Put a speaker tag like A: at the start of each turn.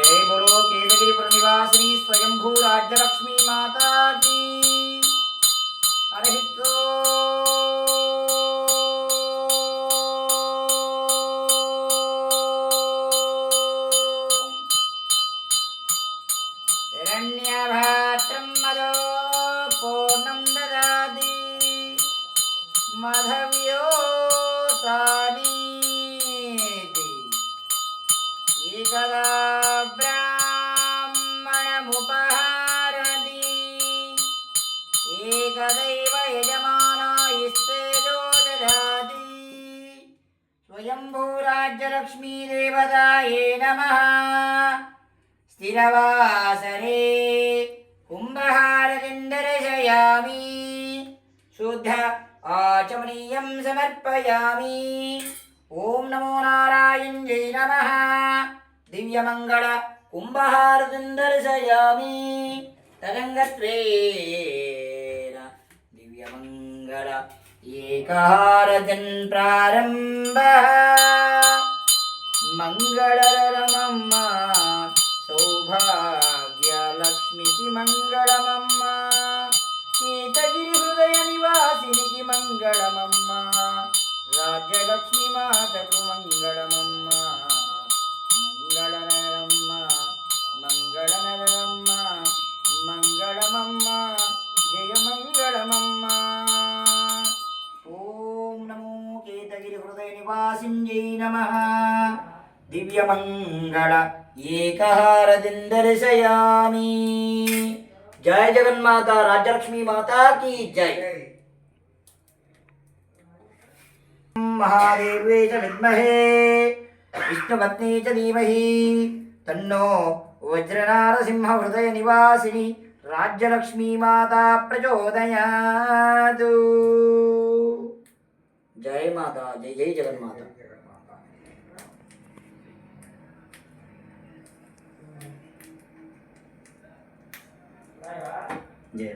A: जय बोलो केतगिरिपुर निवासिनी स्वयंभू राज्यलक्ष्मी माता की। हरि हिरण्यभात्रं मदो पूर्णं ददाति मधव्योसानीति एकदा ब्राह्मणमुपहारति एकदैव यजमानायस्तेजो ददाति। स्वयंभूराज्यलक्ष्मी देवताये नमः। स्थिरवासरे कुम्भहारतिं दर्शयामि शुद्ध आचमनीयं समर्पयामि। ओम नमो नारायण जय नमः। दिव्यमंगल कुम्भहारतिं दर्शयामि तदङ्गत्वेन दिव्यमंगल एकहारतिं प्रारम्भः। मंगलरमम्म सौभाग्यलक्ष्मीकी मंगलमम्म केतगिरिहृदय निवासिनीकी मंगलमम्म राज्यलक्ष्मी मातకు మంగళమమ్మ మంగళనరమ్మ మంగళనరమ్మ మంగళమమ్మ జయ మంగళమమ్మ। ఓం నమో కేతగిరి హృదయ నివాసిన్యై నమః। दिव्यमंगल एकहारतिं दर्शयामि। जय जगन्माता राज्यलक्ष्मी माता की जय। महादेवे च विद्महे विष्णुपत्नी च धीमहि तन्नो वज्रनारसिंह हृदय निवासिनी राज्यलक्ष्मी माता प्रचोदयातु। जय माता जय जय जगन्माता। जय